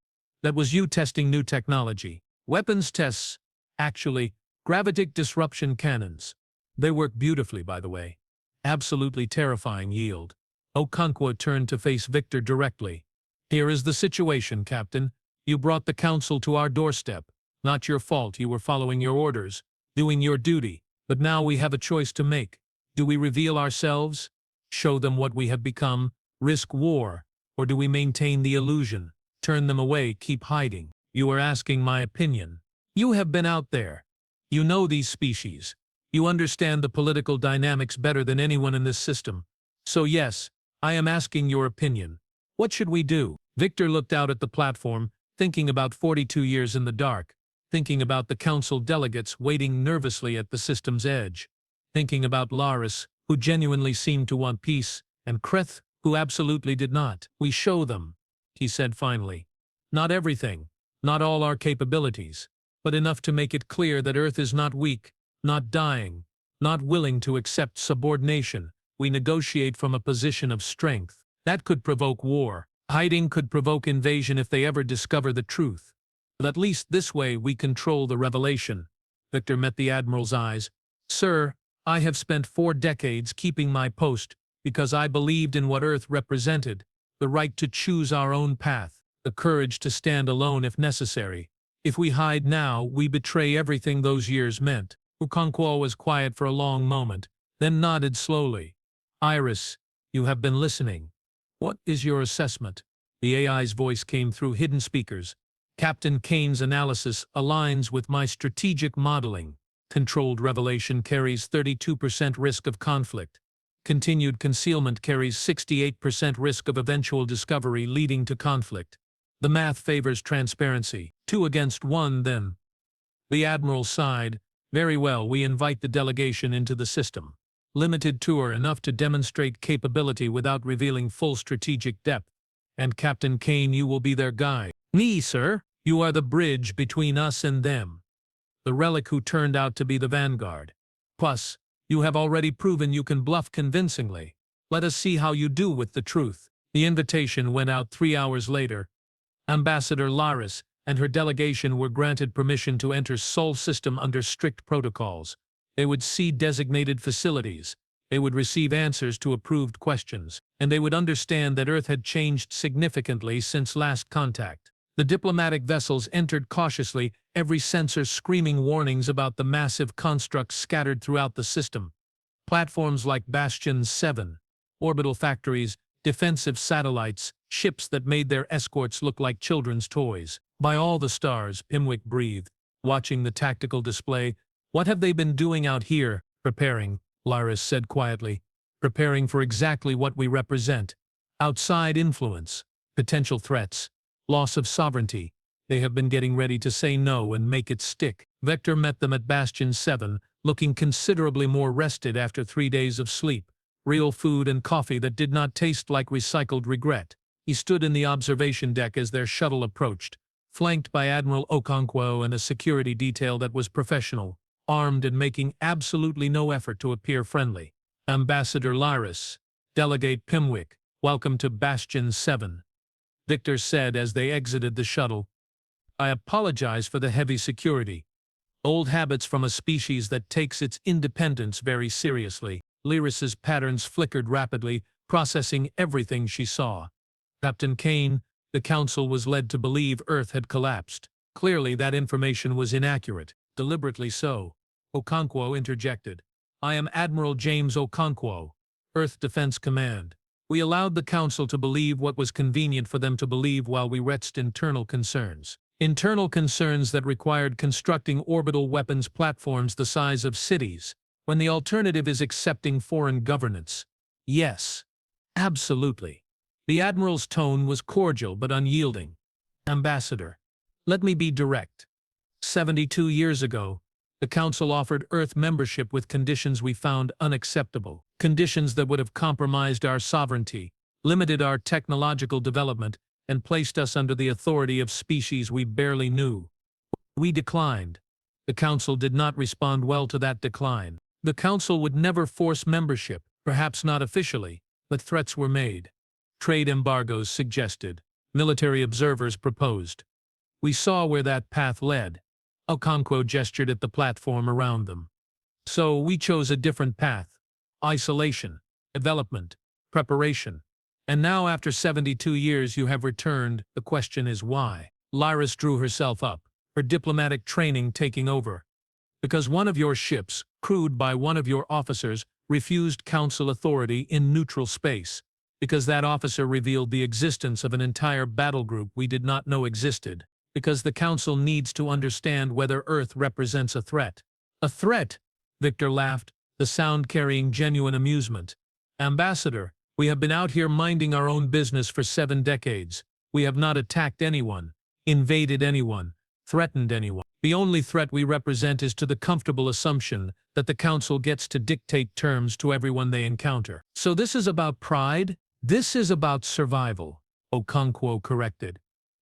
That was you testing new technology. Weapons tests, actually, gravitic disruption cannons. They work beautifully, by the way. Absolutely terrifying yield. Okonkwo turned to face Viktor directly. Here is the situation, Captain. You brought the Council to our doorstep. Not your fault, you were following your orders, doing your duty. But now we have a choice to make. Do we reveal ourselves? Show them what we have become? Risk war? Or do we maintain the illusion? Turn them away, keep hiding? You are asking my opinion. You have been out there. You know these species. You understand the political dynamics better than anyone in this system. So yes, I am asking your opinion. What should we do? Viktor looked out at the platform, thinking about 42 years in the dark, thinking about the Council delegates waiting nervously at the system's edge, thinking about Lyris, who genuinely seemed to want peace, and Kreth, who absolutely did not. We show them, he said finally. Not everything, not all our capabilities, but enough to make it clear that Earth is not weak, not dying, not willing to accept subordination. We negotiate from a position of strength. That could provoke war. Hiding could provoke invasion if they ever discover the truth. But at least this way we control the revelation. Viktor met the Admiral's eyes. Sir, I have spent 4 decades keeping my post because I believed in what Earth represented, the right to choose our own path, the courage to stand alone if necessary. If we hide now, we betray everything those years meant. Okonkwo was quiet for a long moment, then nodded slowly. Iris, you have been listening. What is your assessment? The AI's voice came through hidden speakers. Captain Kane's analysis aligns with my strategic modeling. Controlled revelation carries 32% risk of conflict. Continued concealment carries 68% risk of eventual discovery leading to conflict. The math favors transparency. 2 against 1 then. The Admiral sighed. Very well, we invite the delegation into the system. Limited tour enough to demonstrate capability without revealing full strategic depth. And Captain Kane, you will be their guide. Me, sir. You are the bridge between us and them. The Relic who turned out to be the vanguard. Plus, you have already proven you can bluff convincingly. Let us see how you do with the truth. The invitation went out 3 hours later. Ambassador Laris and her delegation were granted permission to enter Sol system under strict protocols. They would see designated facilities. They would receive answers to approved questions. And they would understand that Earth had changed significantly since last contact. The diplomatic vessels entered cautiously, every sensor screaming warnings about the massive constructs scattered throughout the system. Platforms like Bastion 7, orbital factories, defensive satellites, ships that made their escorts look like children's toys. By all the stars, Pimwick breathed, watching the tactical display. What have they been doing out here? Preparing, Laris said quietly. Preparing for exactly what we represent. Outside influence, potential threats. Loss of sovereignty. They have been getting ready to say no and make it stick. Vector met them at Bastion 7, looking considerably more rested after 3 days of sleep. Real food and coffee that did not taste like recycled regret. He stood in the observation deck as their shuttle approached, flanked by Admiral Okonkwo and a security detail that was professional, armed and making absolutely no effort to appear friendly. Ambassador Laris, Delegate Pimwick, welcome to Bastion 7. Victor said as they exited the shuttle. I apologize for the heavy security. Old habits from a species that takes its independence very seriously. Laris's patterns flickered rapidly, processing everything she saw. Captain Kane, the Council was led to believe Earth had collapsed. Clearly that information was inaccurate, deliberately so. Okonkwo interjected. I am Admiral James Okonkwo, Earth Defense Command. We allowed the Council to believe what was convenient for them to believe while we retched internal concerns. Internal concerns that required constructing orbital weapons platforms the size of cities, when the alternative is accepting foreign governance. Yes. Absolutely. The Admiral's tone was cordial but unyielding. Ambassador, let me be direct. 72 years ago, the Council offered Earth membership with conditions we found unacceptable. Conditions that would have compromised our sovereignty, limited our technological development, and placed us under the authority of species we barely knew. We declined. The Council did not respond well to that decline. The Council would never force membership, perhaps not officially, but threats were made. Trade embargoes suggested. Military observers proposed. We saw where that path led. Okonkwo gestured at the platform around them. So we chose a different path. Isolation, development, preparation. And now after 72 years you have returned, the question is why? Laris drew herself up, her diplomatic training taking over. Because one of your ships, crewed by one of your officers, refused Council authority in neutral space. Because that officer revealed the existence of an entire battle group we did not know existed. Because the Council needs to understand whether Earth represents a threat. A threat? Victor laughed, the sound carrying genuine amusement. Ambassador, we have been out here minding our own business for 7 decades. We have not attacked anyone, invaded anyone, threatened anyone. The only threat we represent is to the comfortable assumption that the Council gets to dictate terms to everyone they encounter. So this is about pride? This is about survival, Okonkwo corrected.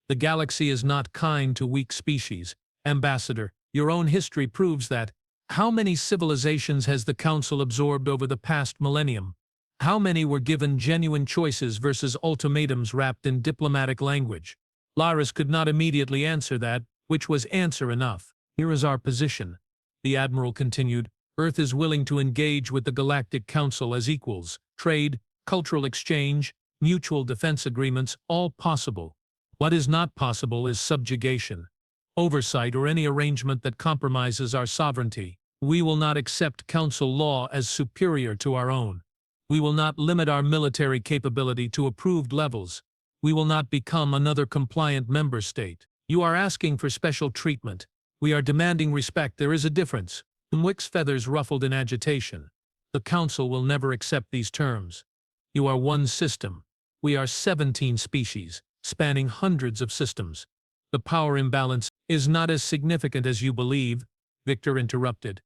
The galaxy is not kind to weak species. Ambassador, your own history proves that. How many civilizations has the Council absorbed over the past millennium? How many were given genuine choices versus ultimatums wrapped in diplomatic language? Laris could not immediately answer that, which was answer enough. Here is our position. The Admiral continued. Earth is willing to engage with the Galactic Council as equals. Trade, cultural exchange, mutual defense agreements, all possible. What is not possible is subjugation, oversight, or any arrangement that compromises our sovereignty. We will not accept Council law as superior to our own. We will not limit our military capability to approved levels. We will not become another compliant member state. You are asking for special treatment. We are demanding respect. There is a difference. Wick's feathers ruffled in agitation. The Council will never accept these terms. You are one system. We are 17 species, spanning hundreds of systems. The power imbalance is not as significant as you believe, Viktor interrupted.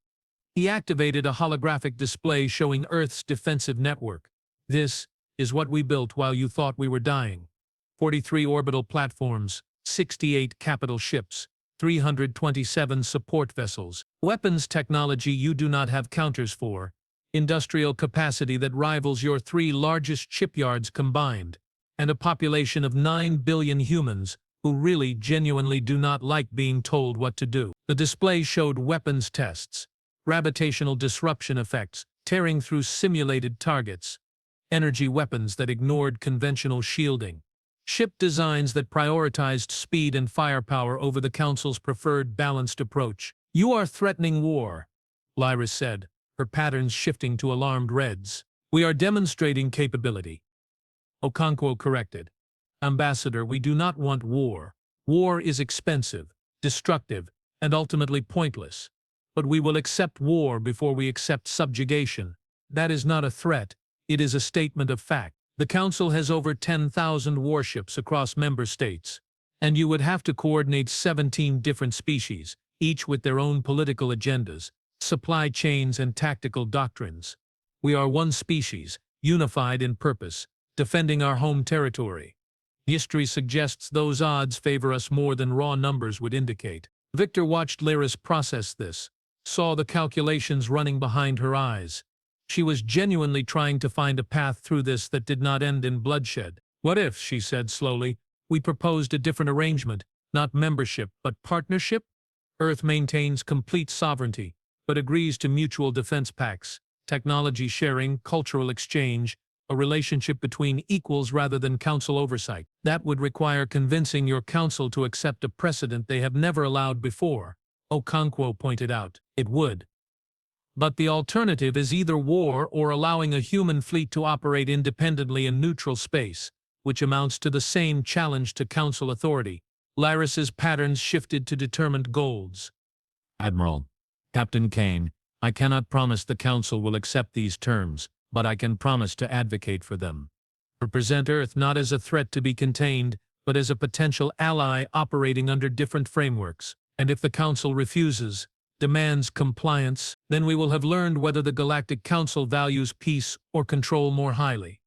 He activated a holographic display showing Earth's defensive network. This is what we built while you thought we were dying. 43 orbital platforms, 68 capital ships, 327 support vessels, weapons technology you do not have counters for, industrial capacity that rivals your 3 largest shipyards combined, and a population of 9 billion humans who really genuinely do not like being told what to do. The display showed weapons tests, gravitational disruption effects, tearing through simulated targets, energy weapons that ignored conventional shielding, ship designs that prioritized speed and firepower over the Council's preferred balanced approach. You are threatening war, Lyra said, her patterns shifting to alarmed reds. We are demonstrating capability. Okonkwo corrected. Ambassador, we do not want war. War is expensive, destructive, and ultimately pointless. But we will accept war before we accept subjugation. That is not a threat, it is a statement of fact. The Council has over 10,000 warships across member states, and you would have to coordinate 17 different species, each with their own political agendas, supply chains, and tactical doctrines. We are one species, unified in purpose, defending our home territory. History suggests those odds favor us more than raw numbers would indicate. Viktor watched Lyris process this, saw the calculations running behind her eyes. She was genuinely trying to find a path through this that did not end in bloodshed. What if, she said slowly, we proposed a different arrangement, not membership, but partnership? Earth maintains complete sovereignty, but agrees to mutual defense pacts, technology sharing, cultural exchange, a relationship between equals rather than Council oversight. That would require convincing your Council to accept a precedent they have never allowed before, Okonkwo pointed out. It would. But the alternative is either war or allowing a human fleet to operate independently in neutral space, which amounts to the same challenge to Council authority. Lyris's patterns shifted to determined goals. Admiral, Captain Kane, I cannot promise the Council will accept these terms, but I can promise to advocate for them. Represent Earth not as a threat to be contained, but as a potential ally operating under different frameworks. And if the Council refuses, demands compliance, then we will have learned whether the Galactic Council values peace or control more highly.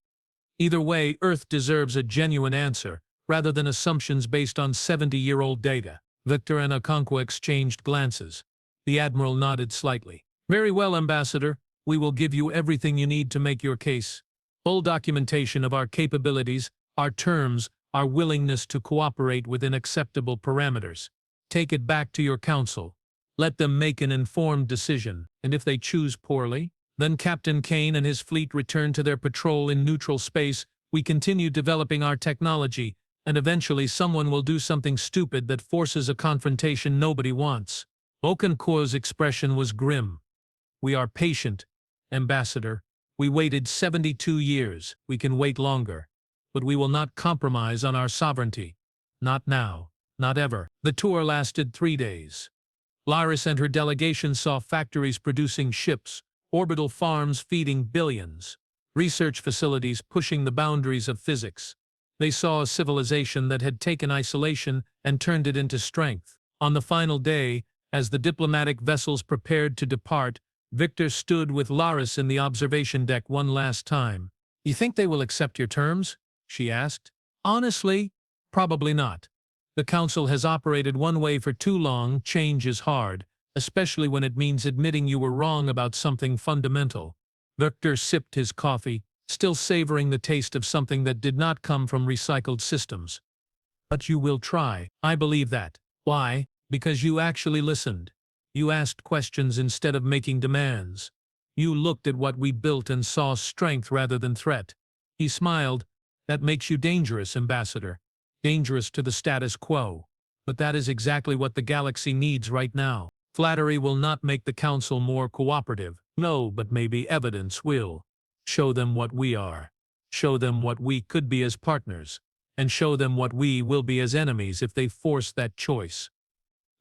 Either way, Earth deserves a genuine answer, rather than assumptions based on 70-year-old data. Viktor and Okonkwo exchanged glances. The Admiral nodded slightly. Very well, Ambassador. We will give you everything you need to make your case. Full documentation of our capabilities, our terms, our willingness to cooperate within acceptable parameters. Take it back to your Council. Let them make an informed decision, and if they choose poorly, then Captain Kane and his fleet return to their patrol in neutral space. We continue developing our technology, and eventually someone will do something stupid that forces a confrontation nobody wants. Okonkwo's expression was grim. We are patient, Ambassador. We waited 72 years. We can wait longer. But we will not compromise on our sovereignty. Not now. Not ever. The tour lasted 3 days. Lyris and her delegation saw factories producing ships, orbital farms feeding billions, research facilities pushing the boundaries of physics. They saw a civilization that had taken isolation and turned it into strength. On the final day, as the diplomatic vessels prepared to depart, Viktor stood with Lyris in the observation deck one last time. You think they will accept your terms? She asked. Honestly, probably not. The Council has operated one way for too long. Change is hard, especially when it means admitting you were wrong about something fundamental. Viktor sipped his coffee, still savoring the taste of something that did not come from recycled systems. But you will try. I believe that. Why? Because you actually listened. You asked questions instead of making demands. You looked at what we built and saw strength rather than threat. He smiled. That makes you dangerous, Ambassador. Dangerous to the status quo. But that is exactly what the galaxy needs right now. Flattery will not make the Council more cooperative. No, but maybe evidence will. Show them what we are. Show them what we could be as partners. and show them what we will be as enemies if they force that choice."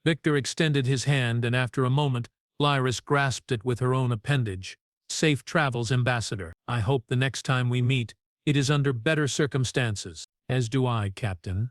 Viktor extended his hand, and after a moment, Lyris grasped it with her own appendage. "Safe travels, Ambassador. I hope the next time we meet, it is under better circumstances." "As do I, Captain.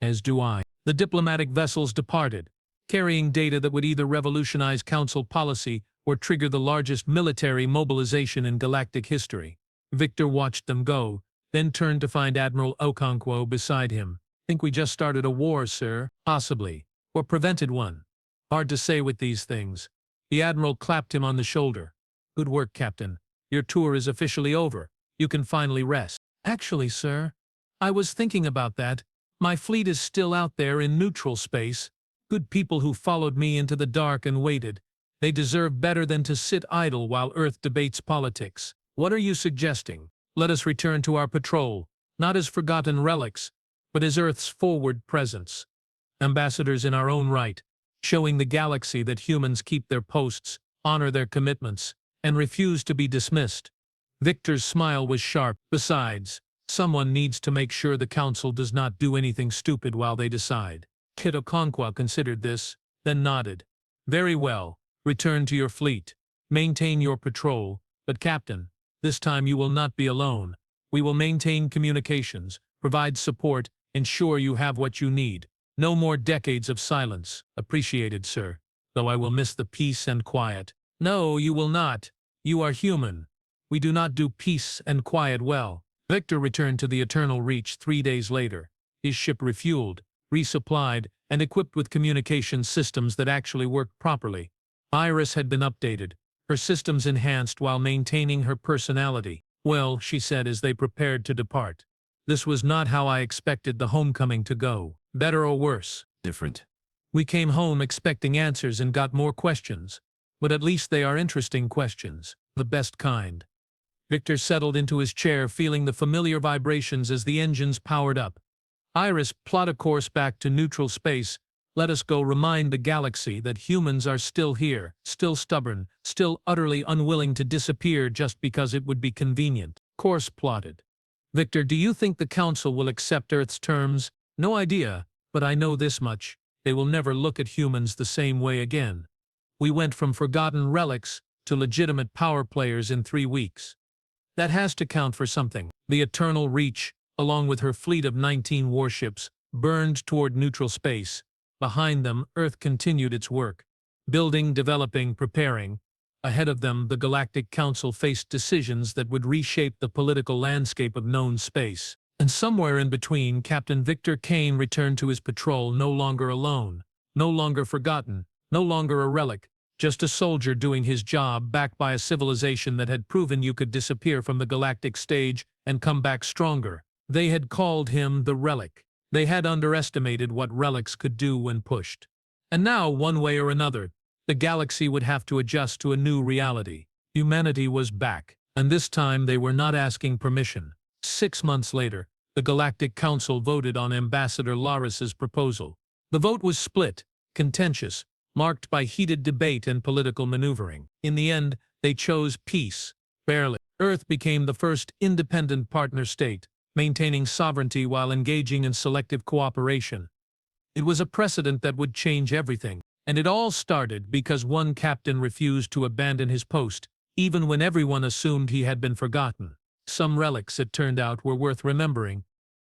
As do I." The diplomatic vessels departed, carrying data that would either revolutionize Council policy or trigger the largest military mobilization in galactic history. Viktor watched them go, then turned to find Admiral Okonkwo beside him. "Think we just started a war, sir?" "Possibly. Or prevented one. Hard to say with these things." The Admiral clapped him on the shoulder. "Good work, Captain. Your tour is officially over. You can finally rest." "Actually, sir, I was thinking about that. My fleet is still out there in neutral space. Good people who followed me into the dark and waited. They deserve better than to sit idle while Earth debates politics. What are you suggesting? Let us return to our patrol, not as forgotten relics, but as Earth's forward presence. Ambassadors in our own right, showing the galaxy that humans keep their posts, honor their commitments, and refuse to be dismissed." Viktor's smile was sharp. "Besides, someone needs to make sure the Council does not do anything stupid while they decide." Kit Okonkwo considered this, then nodded. "Very well. Return to your fleet. Maintain your patrol. But Captain, this time you will not be alone. We will maintain communications, provide support, ensure you have what you need. No more decades of silence." "Appreciated, sir. Though I will miss the peace and quiet." "No, you will not. You are human. We do not do peace and quiet well." Viktor returned to the Eternal Reach 3 days later, his ship refueled, resupplied, and equipped with communication systems that actually worked properly. Iris had been updated, her systems enhanced while maintaining her personality. "Well," she said as they prepared to depart, "this was not how I expected the homecoming to go. Better or worse?" Different. "We came home expecting answers and got more questions. But at least they are interesting questions, the best kind." Viktor settled into his chair, feeling the familiar vibrations as the engines powered up. "Iris, plot a course back to neutral space. Let us go remind the galaxy that humans are still here, still stubborn, still utterly unwilling to disappear just because it would be convenient." Course plotted. "Viktor, do you think the Council will accept Earth's terms?" "No idea, but I know this much. They will never look at humans the same way again. We went from forgotten relics to legitimate power players in 3 weeks. That has to count for something." The Eternal Reach, along with her fleet of 19 warships, burned toward neutral space. Behind them, Earth continued its work, building, developing, preparing. Ahead of them, the Galactic Council faced decisions that would reshape the political landscape of known space. And somewhere in between, Captain Viktor Kane returned to his patrol, no longer alone, no longer forgotten, no longer a relic, just a soldier doing his job, backed by a civilization that had proven you could disappear from the galactic stage and come back stronger. They had called him the Relic. They had underestimated what relics could do when pushed. And now, one way or another, the galaxy would have to adjust to a new reality. Humanity was back, and this time they were not asking permission. 6 months later, the Galactic Council voted on Ambassador Lyris's proposal. The vote was split, contentious, marked by heated debate and political maneuvering. In the end, they chose peace. Barely. Earth became the first independent partner state, maintaining sovereignty while engaging in selective cooperation. It was a precedent that would change everything. And it all started because one captain refused to abandon his post, even when everyone assumed he had been forgotten. Some relics, it turned out, were worth remembering,